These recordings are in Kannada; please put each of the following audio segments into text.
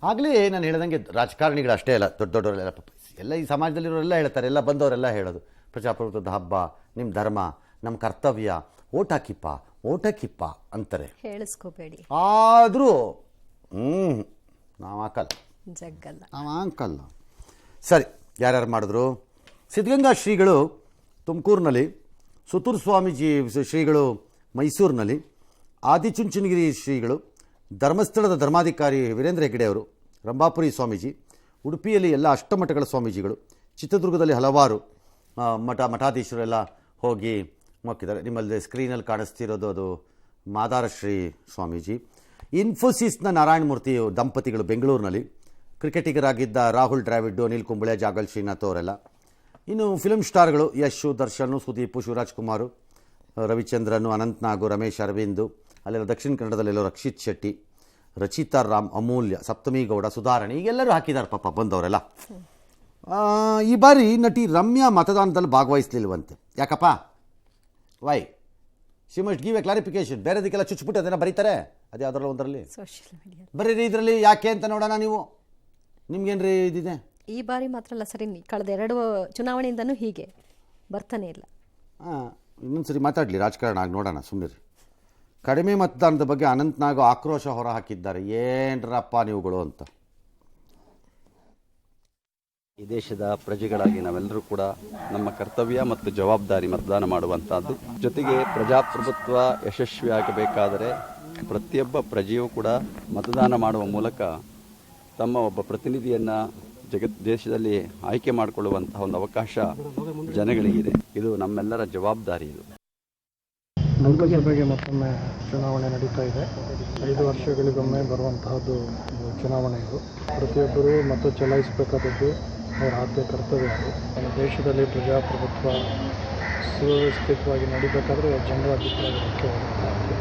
ಆಗಲೇ ನಾನು ಹೇಳ್ದಂಗೆ ರಾಜಕಾರಣಿಗಳು ಅಷ್ಟೇ ಅಲ್ಲ, ದೊಡ್ಡ ದೊಡ್ಡವರೆಲ್ಲ ಎಲ್ಲ ಈ ಸಮಾಜದಲ್ಲಿರೋರೆಲ್ಲ ಹೇಳ್ತಾರೆ, ಎಲ್ಲ ಬಂದವರೆಲ್ಲ ಹೇಳೋದು ಪ್ರಜಾಪ್ರಭುತ್ವದ ಹಬ್ಬ, ನಿಮ್ಮ ಧರ್ಮ, ನಮ್ಮ ಕರ್ತವ್ಯ, ಓಟ್ ಹಾಕಿಪ್ಪ ಅಂತಾರೆ. ಹೇಳಿಸ್ಕೋಬೇಡಿ. ಆದರೂ ನಾವು ಹಾಕಲ್ಲ, ಜಗ್ಗಲ್ಲ, ನಾವು ಹಾಕಲ್ಲ. ಸರಿ, ಯಾರ್ಯಾರು ಮಾಡಿದ್ರು? ಸಿದ್ಧಗಂಗಾ ಶ್ರೀಗಳು ತುಮಕೂರಿನಲ್ಲಿ, ಸುತ್ತೂರು ಸ್ವಾಮೀಜಿ ಶ್ರೀಗಳು ಮೈಸೂರಿನಲ್ಲಿ, ಆದಿಚುಂಚನಗಿರಿ ಶ್ರೀಗಳು, ಧರ್ಮಸ್ಥಳದ ಧರ್ಮಾಧಿಕಾರಿ ವೀರೇಂದ್ರ ಹೆಗ್ಗಡೆ ಅವರು, ರಂಭಾಪುರಿ ಸ್ವಾಮೀಜಿ, ಉಡುಪಿಯಲ್ಲಿ ಎಲ್ಲ ಅಷ್ಟಮಠಗಳ ಸ್ವಾಮೀಜಿಗಳು, ಚಿತ್ರದುರ್ಗದಲ್ಲಿ ಹಲವಾರು ಮಠಾಧೀಶರೆಲ್ಲ ಹೋಗಿ ಮೊಕ್ಕಿದ್ದಾರೆ. ನಿಮ್ಮಲ್ಲಿ ಸ್ಕ್ರೀನಲ್ಲಿ ಕಾಣಿಸ್ತಿರೋದು ಅದು ಮಾದಾರಶ್ರೀ ಸ್ವಾಮೀಜಿ. ಇನ್ಫೋಸಿಸ್ನ ನಾರಾಯಣ ಮೂರ್ತಿ ದಂಪತಿಗಳು ಬೆಂಗಳೂರಿನಲ್ಲಿ, ಕ್ರಿಕೆಟಿಗರಾಗಿದ್ದ ರಾಹುಲ್ ದ್ರಾವಿಡ್, ಅನಿಲ್ ಕುಂಬ್ಳೆ, ಜಾಗಲ್ ಶ್ರೀನಾಥ್ ಅವರೆಲ್ಲ. ಇನ್ನು ಫಿಲ್ಮ್ ಸ್ಟಾರ್ಗಳು ಯಶ್, ದರ್ಶನ್, ಸುದೀಪ್, ಶಿವರಾಜ್ ಕುಮಾರ್, ರವಿಚಂದ್ರನ್, ಅನಂತ್ ನಾಗು, ರಮೇಶ್ ಅರವಿಂದ್, ಅಲ್ಲೆಲ್ಲ ದಕ್ಷಿಣ ಕನ್ನಡದಲ್ಲೆಲ್ಲೋ ರಕ್ಷಿತ್ ಶೆಟ್ಟಿ, ರಚಿತಾ ರಾಮ್, ಅಮೂಲ್ಯ, ಸಪ್ತಮಿ ಗೌಡ, ಸುಧಾರಣೆ, ಈಗೆಲ್ಲರೂ ಹಾಕಿದ್ದಾರೆ ಪಾಪ ಬಂದವರೆಲ್ಲ. ಈ ಬಾರಿ ನಟಿ ರಮ್ಯಾ ಮತದಾನದಲ್ಲಿ ಭಾಗವಹಿಸಲಿಲ್ವಂತೆ. ಯಾಕಪ್ಪ? Why? She must give a clarification. ಬೇರೆದಕ್ಕೆಲ್ಲ ಚುಚ್ಚಿಬಿಟ್ಟು ಅದನ್ನು ಬರೀತಾರೆ, ಅದು ಯಾವುದ್ರಲ್ಲ ಒಂದರಲ್ಲಿ ಬರೀರಿ, ಇದರಲ್ಲಿ ಯಾಕೆ ಅಂತ ನೋಡೋಣ. ನೀವು ನಿಮ್ಗೇನ್ರಿ ಇದಿದೆ? ಈ ಬಾರಿ ಮಾತ್ರ ಅಲ್ಲ ಸರಿ, ಕಳೆದ 2 ಚುನಾವಣೆಯಿಂದನೂ ಹೀಗೆ ಬರ್ತಾನೆ ಇಲ್ಲ. ಇನ್ನೊಂದ್ಸರಿ ಮಾತಾಡಲಿ ರಾಜಕಾರಣ ಆಗಿ ನೋಡೋಣ, ಸುಮ್ಮನೆ. ಕಡಿಮೆ ಮತದಾನದ ಬಗ್ಗೆ ಅನಂತನಾಗ್ ಆಕ್ರೋಶ ಹೊರ ಹಾಕಿದ್ದಾರೆ. ಏನ್ರಪ್ಪ ನೀವುಗಳು ಅಂತ. ಈ ದೇಶದ ಪ್ರಜೆಗಳಾಗಿ ನಾವೆಲ್ಲರೂ ಕೂಡ ನಮ್ಮ ಕರ್ತವ್ಯ ಮತ್ತು ಜವಾಬ್ದಾರಿ ಮತದಾನ ಮಾಡುವಂತಹದ್ದು. ಜೊತೆಗೆ ಪ್ರಜಾಪ್ರಭುತ್ವ ಯಶಸ್ವಿಯಾಗಬೇಕಾದರೆ ಪ್ರತಿಯೊಬ್ಬ ಪ್ರಜೆಯೂ ಕೂಡ ಮತದಾನ ಮಾಡುವ ಮೂಲಕ ತಮ್ಮ ಒಬ್ಬ ಪ್ರತಿನಿಧಿಯನ್ನ ದೇಶದಲ್ಲಿ ಆಯ್ಕೆ ಮಾಡಿಕೊಳ್ಳುವಂತಹ ಒಂದು ಅವಕಾಶ ಜನಗಳಿಗಿದೆ. ಇದು ನಮ್ಮೆಲ್ಲರ ಜವಾಬ್ದಾರಿ. ಇದು ಲೋಕಸಭೆಗೆ ಮತ್ತೊಮ್ಮೆ ಚುನಾವಣೆ ನಡೀತಾ ಇದೆ. 5 ವರ್ಷಗಳಿಗೊಮ್ಮೆ ಬರುವಂತಹದ್ದು ಚುನಾವಣೆ. ಇದು ಪ್ರತಿಯೊಬ್ಬರು ಮತ ಚಲಾಯಿಸಬೇಕಾದದ್ದು ಅವರ ಆದ್ಯ ಕರ್ತವ್ಯ. ನಮ್ಮ ದೇಶದಲ್ಲಿ ಪ್ರಜಾಪ್ರಭುತ್ವ ಸುವ್ಯವಸ್ಥಿತವಾಗಿ ನಡೀಬೇಕಾದ್ರೆ ಜನರ ಅಭಿಪ್ರಾಯ ಮುಖ್ಯವಾಗುತ್ತೆ.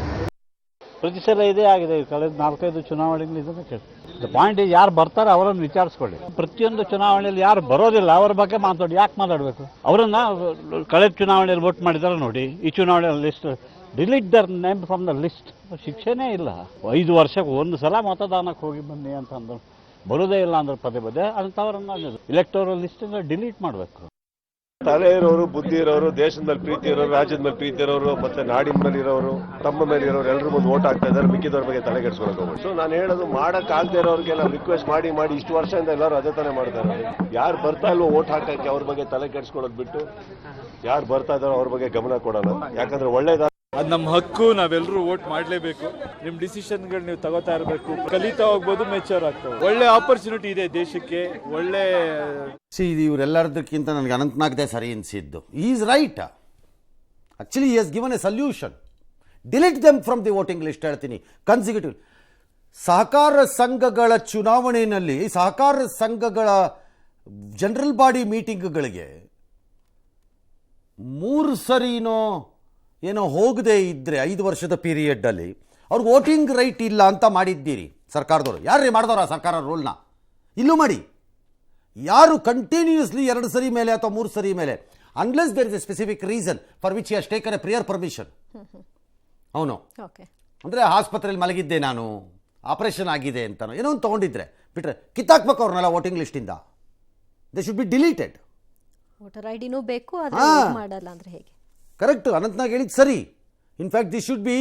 ಪ್ರತಿ ಸಲ ಇದೇ ಆಗಿದೆ. ಕಳೆದ 4-5 ಚುನಾವಣೆಗಳು ಇದನ್ನು ಕೇಳಿ. ಪಾಯಿಂಟ್ ಯಾರು ಬರ್ತಾರೆ ಅವರನ್ನು ವಿಚಾರಿಸ್ಕೊಳ್ಳಿ. ಪ್ರತಿಯೊಂದು ಚುನಾವಣೆಯಲ್ಲಿ ಯಾರು ಬರೋದಿಲ್ಲ ಅವರ ಬಗ್ಗೆ ಮಾತಾಡಿ. ಯಾಕೆ ಮಾತಾಡಬೇಕು? ಅವರನ್ನ ಕಳೆದ ಚುನಾವಣೆಯಲ್ಲಿ ವೋಟ್ ಮಾಡಿದಾರೆ ನೋಡಿ, ಈ ಚುನಾವಣೆಯಲ್ಲಿ list delete their name from the list. ಶಿಕ್ಷೆನೇ ಇಲ್ಲ. 5 ವರ್ಷಕ್ಕೆ 1 ಸಲ ಮತದಾನಕ್ಕೆ ಹೋಗಿ ಬನ್ನಿ ಅಂತಂದ್ರು, ಬರೋದೇ ಇಲ್ಲ ಅಂದ್ರೆ ಪದೇ ಅಂಥವ್ರನ್ನ ಇಲೆಕ್ಟೋರಲ್ ಲಿಸ್ಟಿಂದ ಡಿಲೀಟ್ ಮಾಡಬೇಕು. ತಲೆ ಇರೋರು, ಬುದ್ಧಿ ಇರೋರು, ದೇಶದ ಮೇಲೆ ಪ್ರೀತಿ ಇರೋರು, ರಾಜ್ಯದ ಮೇಲೆ ಪ್ರೀತಿ ಇರೋರು, ಮತ್ತೆ ನಾಡಿನ ಮೇಲೆ ಇರೋರು, ತಮ್ಮ ಮೇಲೆ ಇರೋರು ಎಲ್ಲರೂ ಮುಂದೆ ಓಟ್ ಹಾಕ್ತಾ ಇದ್ದಾರೆ. ಮಿಕ್ಕಿದವ್ರ ಬಗ್ಗೆ ತಲೆ ಕೆಡಿಸ್ಕೊಳಕ್ ಹೋಗ್ಬೋದು. ಸೊ ನಾನು ಹೇಳೋದು, ಮಾಡಕ್ ಆಗದೆ ಇರೋರಿಗೆ ನಾವು ರಿಕ್ವೆಸ್ಟ್ ಮಾಡಿ ಇಷ್ಟು ವರ್ಷದಿಂದ ಎಲ್ಲರೂ ಅದೇ ತಾನೇ ಮಾಡ್ತಾರೆ. ಯಾರು ಬರ್ತಾ ಇಲ್ವೋ ಓಟ್ ಹಾಕಕ್ಕೆ ಅವ್ರ ಬಗ್ಗೆ ತಲೆ ಕೆಡಿಸ್ಕೊಳ್ಳೋದು ಬಿಟ್ಟು ಯಾರು ಬರ್ತಾ ಇದಾರೋ ಅವ್ರ ಬಗ್ಗೆ ಗಮನ ಕೊಡೋಣ. ಯಾಕಂದ್ರೆ ಒಳ್ಳೇದ ಅದು ನಮ್ಮ ಹಕ್ಕು, ನಾವೆಲ್ಲರೂ ವೋಟ್ ಮಾಡಲೇಬೇಕು. ನಿಮ್ಮ ಡಿಸಿಷನ್ಗಳು ನೀವು ತಗೋತಾ ಇರಬೇಕು. ಕಲಿತಾ ಹೋಗ್ಬೋದು, ಮೆಚೂರ್ ಆಗ್ತವೆ. ಒಳ್ಳೆ ಆಪರ್ಚುನಿಟಿ ಇದೆ ದೇಶಕ್ಕೆ. ಒಳ್ಳೆ ಇವರೆಲ್ಲದಕ್ಕಿಂತ ನನಗೆ ಅನಂತನಾಗ್ದೇ ಸರಿ ಅನಿಸಿದ್ದು. Is right. Actually is given A solution. Delete them from the voting list. ಹೇಳ್ತೀನಿ ಕನ್ಸಿಕ್ಯೂಟಿವ್. ಸಹಕಾರ ಸಂಘಗಳ ಚುನಾವಣೆಯಲ್ಲಿ ಸಹಕಾರ ಸಂಘಗಳ ಜನರಲ್ ಬಾಡಿ ಮೀಟಿಂಗ್ಗಳಿಗೆ 3 ಸರಿನೋ ಏನೋ ಹೋಗದೆ ಇದ್ದರೆ 5 ವರ್ಷದ ಪೀರಿಯಡ್ಡಲ್ಲಿ ಅವ್ರಿಗೆ ವೋಟಿಂಗ್ ರೈಟ್ ಇಲ್ಲ ಅಂತ ಮಾಡಿದ್ದೀರಿ ಸರ್ಕಾರದವರು. ಯಾರೇ ಮಾಡಿದವ್ರ ಸರ್ಕಾರ ರೂಲ್ನ? ಇಲ್ಲೂ ಮಾಡಿ. ಯಾರು ಕಂಟಿನ್ಯೂಸ್ಲಿ 2 ಸರಿ ಮೇಲೆ ಅಥವಾ 3 ಸರಿ ಮೇಲೆ, unless there is a specific reason for which he has taken a prior permission. ಅವನು ಅಂದರೆ ಆಸ್ಪತ್ರೆಯಲ್ಲಿ ಮಲಗಿದ್ದೆ ನಾನು, ಆಪರೇಷನ್ ಆಗಿದೆ ಅಂತಾನೋ ಏನೋ ಒಂದು ತೊಗೊಂಡಿದ್ರೆ ಬಿಟ್ರೆ ಕಿತ್ತಾಕ್ಬೇಕು ಅವ್ರನ್ನೆಲ್ಲ voting ಲಿಸ್ಟಿಂದ. They should be deleted. Voter ಐಡಿನೂ ಬೇಕು, ಆದರೆ ಮಾಡಲ್ಲ ಅಂದ್ರೆ ಹೇಗೆ? ಕರೆಕ್ಟ್. ಅನಂತನಾಗ್ ಹೇಳಿದ್ದು ಸರಿ. In fact this should be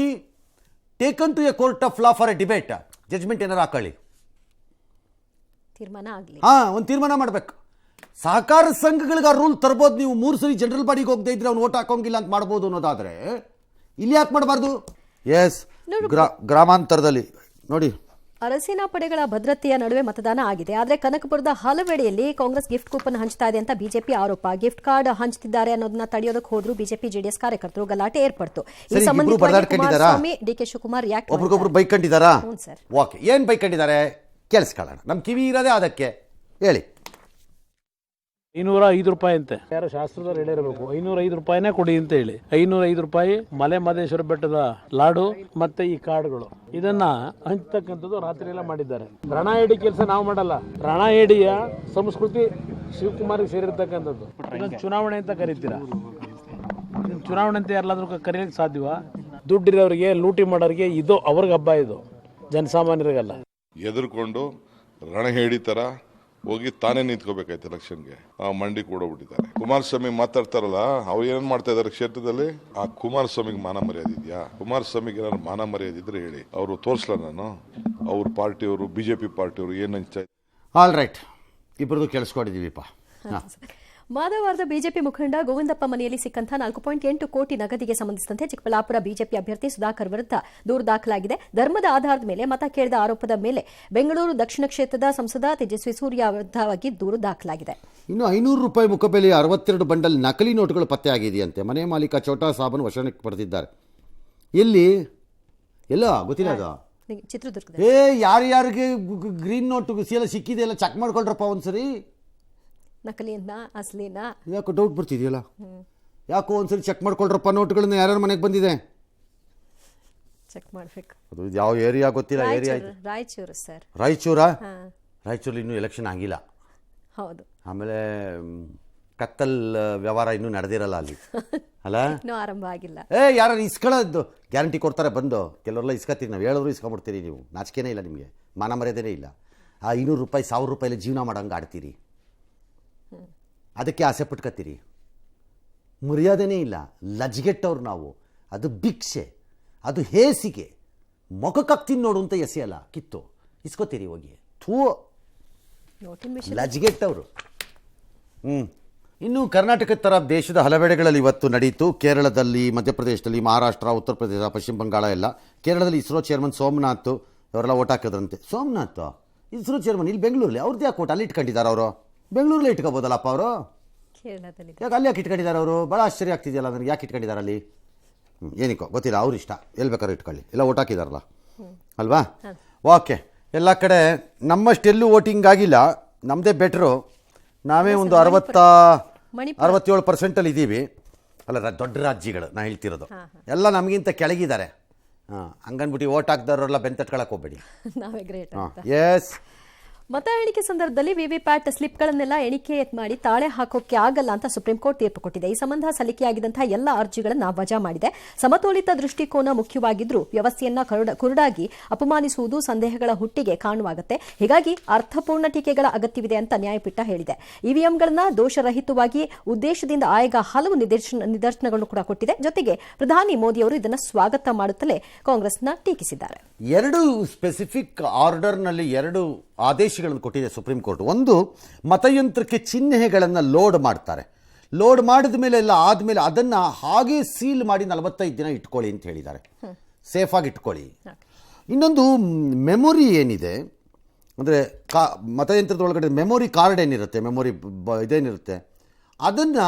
taken to A court of law for A debate. Judgment ಏನಾರು ಹಾಕೊಳ್ಳಿ, ತೀರ್ಮಾನ ಆಗಲಿ. ಒಂದು ತೀರ್ಮಾನ ಮಾಡಬೇಕು. ಸಹಕಾರ ಸಂಘಗಳಿಗೆ ಆ ರೂಲ್ ತರ್ಬೋದು. ನೀವು 3 ಸರಿ ಜನರಲ್ ಬಾಡಿಗೆ ಹೋಗದೆ ಇದ್ರೆ ಅವ್ನು ಓಟ್ ಹಾಕೋಂಗಿಲ್ಲ ಅಂತ ಮಾಡ್ಬೋದು ಅನ್ನೋದಾದ್ರೆ ಇಲ್ಲಿ ಯಾಕೆ ಮಾಡಬಾರ್ದು? ಎಸ್, ಗ್ರಾಮಾಂತರದಲ್ಲಿ ನೋಡಿ, ಅರಸೇನಾ ಪಡೆಗಳ ಭದ್ರತೆಯ ನಡುವೆ ಮತದಾನ ಆಗಿದೆ. ಆದರೆ ಕನಕಪುರದ ಹಲವೆಡೆಯಲ್ಲಿ ಕಾಂಗ್ರೆಸ್ ಗಿಫ್ಟ್ ಕೂಪನ್ ಹಂಚ್ತಾ ಇದೆ ಅಂತ ಬಿಜೆಪಿ ಆರೋಪ. ಗಿಫ್ಟ್ ಕಾರ್ಡ್ ಹಂಚ್ತಿದ್ದಾರೆ ಅನ್ನೋದನ್ನ ತಡೆಯೋದಕ್ಕೆ ಹೋದ್ರು ಬಿಜೆಪಿ ಜೆಡಿಎಸ್ ಕಾರ್ಯಕರ್ತರು. ಗಲಾಟೆ ಏರ್ಪಡ್ತು. ಈ ಸಂಬಂಧ ಕುಮಾರಸ್ವಾಮಿ, ಡಿಕೆ ಶಿವಕುಮಾರ್ ಒಬ್ರಿಗೊಬ್ರು ಬೈಕೊಂಡಿದ್ದಾರಾ? ಓಕೆ, ಏನ್ ಬೈಕೊಂಡಿದ್ದಾರೆ ಕೇಳಿಸ್ಕೊಳ್ಳೋಣ. ನಮ್ಮ ಕಿವಿ ಇರೋದೇ ಅದಕ್ಕೆ. ಹೇಳಿ. 505 ರೂಪಾಯಿ ಅಂತೆ. ಯಾರೋ ಶಾಸ್ತ್ರದವ್ರು ಹೇಳಿರಬೇಕು 505 ರೂಪಾಯಿನೇ ಕೊಡಿ ಅಂತ ಹೇಳಿ. 505 ರೂಪಾಯಿ ಮಲೆ ಮಹದೇಶ್ವರ ಬೆಟ್ಟದ ಲಾಡು ಮತ್ತೆ ಈ ಕಾರ್ಡ್ಗಳು ಇದನ್ನ ಹಂಚತಕ್ಕಂಥದ್ದು ರಾತ್ರಿ ಎಲ್ಲ ಮಾಡಿದ್ದಾರೆ. ರಣ ಹೇಡಿ ಕೆಲಸ ನಾವು ಮಾಡಲ್ಲ. ರಣ ಹೇಡಿಯ ಸಂಸ್ಕೃತಿ ಶಿವಕುಮಾರ್ಗೆ ಸೇರಿರ್ತಕ್ಕಂಥದ್ದು. ಇದನ್ನು ಚುನಾವಣೆ ಅಂತ ಕರಿತೀರಾ? ಚುನಾವಣೆ ಅಂತ ಯಾರಾದ್ರೂ ಕರೀಲಿಕ್ಕೆ ಸಾಧ್ಯವಾ? ದುಡ್ಡಿರೋರಿಗೆ, ಲೂಟಿ ಮಾಡೋರಿಗೆ ಇದು ಅವ್ರಿಗೆ ಹಬ್ಬ. ಇದು ಜನಸಾಮಾನ್ಯರಿಗಲ್ಲ. ಎದುರ್ಕೊಂಡು ರಣಹೇಡಿ ತರ ಹೋಗಿ ತಾನೇ ನಿಂತ್ಕೋಬೇಕಾಯ್ತು ಎಲೆಕ್ಷನ್ಗೆ ಮಂಡಿ ಕೊಡೋಗ್ಬಿಟ್ಟಿದ್ದಾರೆ. ಕುಮಾರಸ್ವಾಮಿ ಮಾತಾಡ್ತಾರಲ್ಲ, ಅವ್ರು ಏನ್ ಮಾಡ್ತಾ ಇದಾರೆ ಕ್ಷೇತ್ರದಲ್ಲಿ? ಆ ಕುಮಾರಸ್ವಾಮಿಗೆ ಮಾನ ಮರ್ಯಾದೆ ಇದೆಯಾ? ಕುಮಾರಸ್ವಾಮಿಗೆ ಏನಾದ್ರು ಮಾನ ಮರ್ಯಾದೆ ಇದ್ರೆ ಹೇಳಿ, ಅವರು ತೋರ್ಸ್ಲ ನಾನು ಅವ್ರ ಪಾರ್ಟಿಯವರು ಬಿಜೆಪಿ ಪಾರ್ಟಿಯವರು ಏನ್ ಹಂಚ್ತಾ ಇದ್ದಾರೆ. ಆಲ್ ರೈಟ್, ಇಬ್ಬರದು ಕೇಳಿಸ್ಕೊಂಡಿದ್ದೀವಿಪ್ಪ. ಮಾದವಾರದ ಬಿಜೆಪಿ ಮುಖಂಡ ಗೋವಿಂದಪ್ಪ ಮನೆಯಲ್ಲಿ ಸಿಕ್ಕಂತಹ 4.8 ಕೋಟಿ ನಗದಿಗೆ ಸಂಬಂಧಿಸಿದಂತೆ ಚಿಕ್ಕಬಳ್ಳಾಪುರ ಬಿಜೆಪಿ ಅಭ್ಯರ್ಥಿ ಸುಧಾಕರ್ ವಿರುದ್ಧ ದೂರು ದಾಖಲಾಗಿದೆ. ಧರ್ಮದ ಆಧಾರದ ಮೇಲೆ ಮತ ಕೇಳಿದ ಆರೋಪದ ಮೇಲೆ ಬೆಂಗಳೂರು ದಕ್ಷಿಣ ಕ್ಷೇತ್ರದ ಸಂಸದ ತೇಜಸ್ವಿ ಸೂರ್ಯ ವಿರುದ್ಧವಾಗಿ ದೂರು ದಾಖಲಾಗಿದೆ. ಇನ್ನು 500 ರೂಪಾಯಿ ಮುಖಬೆಲೆಯ 62 ಬಂಡಲ್ ನಕಲಿ ನೋಟುಗಳು ಪತ್ತೆಯಾಗಿದೆಯಂತೆ. ಮನೆ ಮಾಲೀಕ ಚೋಟಾ ಸಾಬನ್ ವಶಕ್ಕೆ ಪಡೆದಿದ್ದಾರೆ. ಎಲ್ಲಿ? ಎಲ್ಲ ಗೊತ್ತಿಲ್ಲ ಅದು. ಚಿತ್ರದುರ್ಗದ ಯಾರ್ಯಾರಿಗೆ ಗ್ರೀನ್ ನೋಟು ಎಲ್ಲ ಸಿಕ್ಕಿದೆ ಎಲ್ಲ ಚೆಕ್ ಮಾಡ್ಕೊಳ್ರಪ್ಪ ಒಂದ್ಸರಿ. ನಕಲಿನ ಅಸಲಿನ ಯಾಕೋ ಡೌಟ್ ಬರ್ತಿದೆಯಲ್ಲ, ಯಾಕೋ ಒಂದ್ಸರಿ ಚೆಕ್ ಮಾಡ್ಕೊಳ್ರಪ್ಪ ನೋಟುಗಳನ್ನ. ಯಾರ್ಯಾರ ಮನೆಗೆ ಬಂದಿದೆ ಚೆಕ್ ಮಾಡಬೇಕು. ಅದು ಯಾವ ಏರಿಯಾ ಗೊತ್ತಿಲ್ಲ. Area Raichur sir. ರಾಯಚೂರಲ್ಲಿ ಇನ್ನೂ ಎಲೆಕ್ಷನ್ ಆಗಿಲ್ಲ. ಹೌದು. ಆಮೇಲೆ ಕತ್ತಲ್ ವ್ಯವಹಾರ ಇನ್ನೂ ನಡೆದಿರಲ್ಲ ಅಲ್ಲಿ ಅಲ್ಲ, ಇನ್ನೂ ಆರಂಭ ಆಗಿಲ್ಲ. ಯಾರು ಇಸ್ಕೊಳ್ಳೋದು ಗ್ಯಾರಂಟಿ ಕೊಡ್ತಾರೆ ಬಂದು. ಕೆಲವರೆಲ್ಲ ಇಸ್ಕೊತೀರಿ, ನಾವು ಹೇಳಿದ್ರು ಇಸ್ಕೊಂಬಿಡ್ತೀರಿ. ನೀವು ನಾಚಿಕೆನೇ ಇಲ್ಲ, ನಿಮಗೆ ಮಾನ ಮರ್ಯಾದೆನೇ ಇಲ್ಲ. ಆ 500 ರೂಪಾಯಿ 1000 ರೂಪಾಯಿಲಿ ಜೀವನ ಮಾಡೋಂಗೆ ಆಡ್ತೀರಿ, ಅದಕ್ಕೆ ಆಸೆ ಪಟ್ಕೊತೀರಿ. ಮರ್ಯಾದೆನೇ ಇಲ್ಲ, ಲಜ್ಗೆಟ್ಟವ್ರು ನಾವು. ಅದು ಭಿಕ್ಷೆ, ಅದು ಹೇಸಿಗೆ, ಮೊಖಕ್ಕಾಗ್ತೀನಿ ನೋಡು ಅಂತ ಎಸೆಯಲ್ಲ, ಕಿತ್ತು ಇಸ್ಕೊತೀರಿ ಹೋಗಿ. ಥೂ, ಲಜ್ಗೆಟ್ಟವರು. ಇನ್ನು ಕರ್ನಾಟಕದ ಥರ ದೇಶದ ಹಲವೆಡೆಗಳಲ್ಲಿ ಇವತ್ತು ನಡೀತು. ಕೇರಳದಲ್ಲಿ, ಮಧ್ಯಪ್ರದೇಶದಲ್ಲಿ, ಮಹಾರಾಷ್ಟ್ರ, ಉತ್ತರ ಪ್ರದೇಶ, ಪಶ್ಚಿಮ ಬಂಗಾಳ ಎಲ್ಲ. ಕೇರಳದಲ್ಲಿ ಇಸ್ರೋ ಚೇರ್ಮನ್ ಸೋಮನಾಥ್ ಅವರೆಲ್ಲ ಓಟ್ ಹಾಕಿದ್ರಂತೆ. ಸೋಮನಾಥ್ ಇಸ್ರೋ ಚೇರ್ಮನ್ ಇಲ್ಲಿ ಬೆಂಗಳೂರಲ್ಲಿ, ಅವ್ರದ್ದು ಯಾಕೆ ಓಟ್ ಅಲ್ಲಿ ಇಟ್ಕೊಂಡಿದ್ದಾರೆ? ಅವರು ಬೆಂಗಳೂರಲ್ಲಿ ಇಟ್ಕೋಬೋದಲ್ಲಪ್ಪ ಅವರು, ಯಾಕೆ ಅಲ್ಲಿ ಯಾಕೆ ಇಟ್ಕೊಂಡಿದ್ದಾರೆ ಅವರು? ಭಾಳ ಆಶ್ಚರ್ಯ ಆಗ್ತಿದೆಯಲ್ಲ ನನಗೆ, ಯಾಕೆ ಇಟ್ಕೊಂಡಿದ್ದಾರೆ ಅಲ್ಲಿ? ಏನಕ್ಕೋ ಗೊತ್ತಿಲ್ಲ, ಅವ್ರು ಇಷ್ಟ, ಎಲ್ಲಿ ಬೇಕಾದ್ರೂ ಇಟ್ಕೊಳ್ಳಿ, ಎಲ್ಲ ಓಟ್ ಹಾಕಿದಾರಲ್ಲ ಅಲ್ವಾ? ಓಕೆ, ಎಲ್ಲ ಕಡೆ ನಮ್ಮಷ್ಟೆಲ್ಲೂ ವೋಟಿಂಗ್ ಆಗಿಲ್ಲ, ನಮ್ಮದೇ ಬೆಟ್ರು. ನಾವೇ ಒಂದು 67% ಇದ್ದೀವಿ. ಅಲ್ಲ, ದೊಡ್ಡ ರಾಜ್ಯಗಳು ನಾ ಹೇಳ್ತಿರೋದು ಎಲ್ಲ ನಮಗಿಂತ ಕೆಳಗಿದ್ದಾರೆ. ಹಂಗನ್ಬಿಟ್ಟು ಓಟ್ ಹಾಕ್ದವ್ರೆಲ್ಲ ಬೆಂತಟ್ಕೊಳಕ್ಕೆ ಹೋಗ್ಬೇಡಿ. ನಾವೇ ಗ್ರೇಟ್. ಎಸ್, ಮತ ಎಣಿಕೆ ಸಂದರ್ಭದಲ್ಲಿ ವಿವಿಪ್ಯಾಟ್ ಸ್ಲಿಪ್ಗಳನ್ನೆಲ್ಲ ಎಣಿಕೆ ಮಾಡಿ ತಾಳೆ ಹಾಕೋಕೆ ಆಗಲ್ಲ ಅಂತ ಸುಪ್ರೀಂ ಕೋರ್ಟ್ ತೀರ್ಪು ಕೊಟ್ಟಿದೆ. ಈ ಸಂಬಂಧ ಸಲ್ಲಿಕೆಯಾಗಿದ್ದಂತಹ ಎಲ್ಲ ಅರ್ಜಿಗಳನ್ನು ವಜಾ ಮಾಡಿದೆ. ಸಮತೋಲಿತ ದೃಷ್ಟಿಕೋನ ಮುಖ್ಯವಾಗಿದ್ರೂ ವ್ಯವಸ್ಥೆಯನ್ನ ಕುರುಡಾಗಿ ಅಪಮಾನಿಸುವುದು ಸಂದೇಹಗಳ ಹುಟ್ಟಿಗೆ ಕಾರಣವಾಗುತ್ತೆ. ಹೀಗಾಗಿ ಅರ್ಥಪೂರ್ಣ ಟೀಕೆಗಳ ಅಗತ್ಯವಿದೆ ಅಂತ ನ್ಯಾಯಪೀಠ ಹೇಳಿದೆ. ಇವಿಎಂಗಳನ್ನ ದೋಷರಹಿತವಾಗಿ ಉದ್ದೇಶದಿಂದ ಆಯೋಗ ಹಲವು ನಿದರ್ಶನಗಳನ್ನು ಕೂಡ ಕೊಟ್ಟಿದೆ. ಜೊತೆಗೆ ಪ್ರಧಾನಿ ಮೋದಿ ಅವರು ಇದನ್ನು ಸ್ವಾಗತ ಮಾಡುತ್ತಲೇ ಕಾಂಗ್ರೆಸ್ನ ಟೀಕಿಸಿದ್ದಾರೆ. 2 ಸ್ಪೆಸಿಫಿಕ್ ಆರ್ಡರ್ನಲ್ಲಿ 2 ಆದೇಶಗಳನ್ನು ಕೊಟ್ಟಿದೆ ಸುಪ್ರೀಂ ಕೋರ್ಟ್. ಒಂದು, ಮತಯಂತ್ರಕ್ಕೆ ಚಿಹ್ನೆಗಳನ್ನು ಲೋಡ್ ಮಾಡ್ತಾರೆ. ಲೋಡ್ ಮಾಡಿದ ಮೇಲೆ ಎಲ್ಲ ಆದಮೇಲೆ ಅದನ್ನು ಹಾಗೆ ಸೀಲ್ ಮಾಡಿ 45 ದಿನ ಇಟ್ಕೊಳ್ಳಿ ಅಂತ ಹೇಳಿದ್ದಾರೆ, ಸೇಫಾಗಿ ಇಟ್ಕೊಳ್ಳಿ. ಇನ್ನೊಂದು, ಮೆಮೊರಿ ಏನಿದೆ ಅಂದರೆ ಮತಯಂತ್ರದ ಒಳಗಡೆ ಮೆಮೊರಿ ಕಾರ್ಡ್ ಏನಿರುತ್ತೆ, ಮೆಮೊರಿ ಇದೇನಿರುತ್ತೆ, ಅದನ್ನು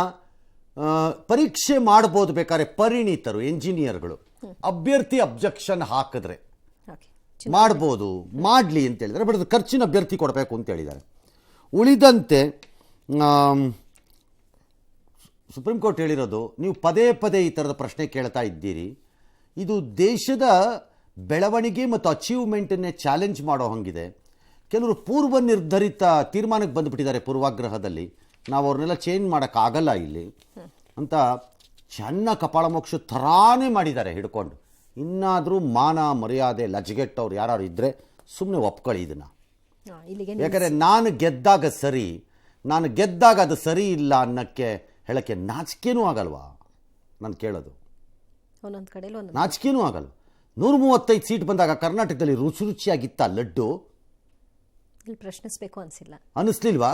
ಪರೀಕ್ಷೆ ಮಾಡ್ಬೋದು ಬೇಕಾದ್ರೆ ಪರಿಣಿತರು, ಎಂಜಿನಿಯರ್ಗಳು. ಅಭ್ಯರ್ಥಿ ಅಬ್ಜೆಕ್ಷನ್ ಹಾಕಿದ್ರೆ ಮಾಡ್ಬೋದು, ಮಾಡಲಿ ಅಂತ ಹೇಳಿದ್ದಾರೆ. ಬಟ್ ಅದು ಖರ್ಚಿನ ಅಭ್ಯರ್ಥಿ ಕೊಡಬೇಕು ಅಂತ ಹೇಳಿದ್ದಾರೆ. ಉಳಿದಂತೆ ಸುಪ್ರೀಂ ಕೋರ್ಟ್ ಹೇಳಿರೋದು, ನೀವು ಪದೇ ಪದೇ ಈ ಥರದ ಪ್ರಶ್ನೆ ಕೇಳ್ತಾ ಇದ್ದೀರಿ, ಇದು ದೇಶದ ಬೆಳವಣಿಗೆ ಮತ್ತು ಅಚೀವ್ಮೆಂಟನ್ನೇ ಚಾಲೆಂಜ್ ಮಾಡೋ ಹಂಗಿದೆ. ಕೆಲವರು ಪೂರ್ವ ನಿರ್ಧರಿತ ತೀರ್ಮಾನಕ್ಕೆ ಬಂದುಬಿಟ್ಟಿದ್ದಾರೆ ಪೂರ್ವಾಗ್ರಹದಲ್ಲಿ, ನಾವು ಅವ್ರನ್ನೆಲ್ಲ ಚೇಂಜ್ ಮಾಡೋಕ್ಕಾಗಲ್ಲ ಇಲ್ಲಿ ಅಂತ ಚೆನ್ನ ಕಪಾಳ ಮೋಕ್ಷ ಥರಾನೇ ಮಾಡಿದ್ದಾರೆ ಹಿಡ್ಕೊಂಡು. ಇನ್ನಾದರೂ ಮಾನ ಮರ್ಯಾದೆ ಲಜ್ಗೆಟ್ಟವ್ರು ಯಾರು ಇದ್ದರೆ ಸುಮ್ಮನೆ ಒಪ್ಕೊಳ್ಳಿ ಇದನ್ನು. ಯಾಕಂದರೆ ನಾನು ಗೆದ್ದಾಗ ಸರಿ, ನಾನು ಗೆದ್ದಾಗ ಅದು ಸರಿ ಇಲ್ಲ ಅನ್ನೋಕ್ಕೆ ಹೇಳೋಕ್ಕೆ ನಾಚಿಕೆನೂ ಆಗಲ್ವಾ? ನಾನು ಕೇಳೋದು, ನಾಚಿಕೆನೂ ಆಗಲ್ಲ. 135 ಸೀಟ್ ಬಂದಾಗ ಕರ್ನಾಟಕದಲ್ಲಿ ರುಚಿ ರುಚಿಯಾಗಿತ್ತ ಲಡ್ಡು? ಪ್ರಶ್ನಿಸಬೇಕು ಅನಿಸಿಲ್ಲ, ಅನ್ನಿಸ್ಲಿಲ್ವಾ?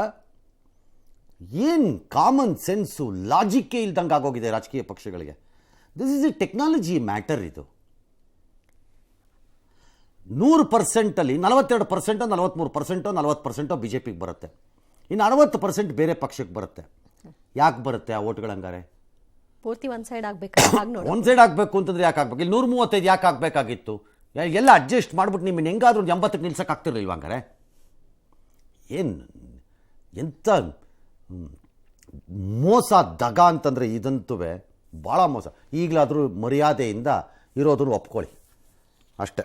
ಏನು ಕಾಮನ್ ಸೆನ್ಸು, ಲಾಜಿಕ್ಕೇ ಇಲ್ದಂಗೆ ಆಗೋಗಿದೆ ರಾಜಕೀಯ ಪಕ್ಷಗಳಿಗೆ. This is A technology matter. ಇದು 100%ಅಲ್ಲಿ 42%, 43%, 40% ಬಿ ಜೆ ಪಿಗೆ ಬರುತ್ತೆ, ಇನ್ನು 60% ಬೇರೆ ಪಕ್ಷಕ್ಕೆ ಬರುತ್ತೆ. ಯಾಕೆ ಬರುತ್ತೆ ಆ ಓಟ್ಗಳು? ಹಂಗಾರೆ ಪೂರ್ತಿ ಒಂದು ಸೈಡ್ ಆಗಬೇಕು. ಒಂದು ಸೈಡ್ ಆಗಬೇಕು ಅಂತಂದ್ರೆ ಯಾಕೆ ಆಗಬೇಕು? ಇಲ್ಲಿ 135 ಯಾಕೆ ಆಗಬೇಕಾಗಿತ್ತು? ಎಲ್ಲ ಅಡ್ಜಸ್ಟ್ ಮಾಡ್ಬಿಟ್ಟು ನಿಮ್ಮನ್ನು ಹೆಂಗಾದ್ರೂ 80ಕ್ಕೆ ನಿಲ್ಸಕ್ಕೆ ಆಗ್ತಿರಲಿಲ್ವ? ಹಂಗಾರೆ ಏನು ಎಂಥ ಮೋಸ, ದಗ ಅಂತಂದರೆ ಇದಂತೂ ಭಾಳ ಮೋಸ. ಈಗಲಾದರೂ ಮರ್ಯಾದೆಯಿಂದ ಇರೋದನ್ನು ಒಪ್ಕೊಳ್ಳಿ ಅಷ್ಟೇ.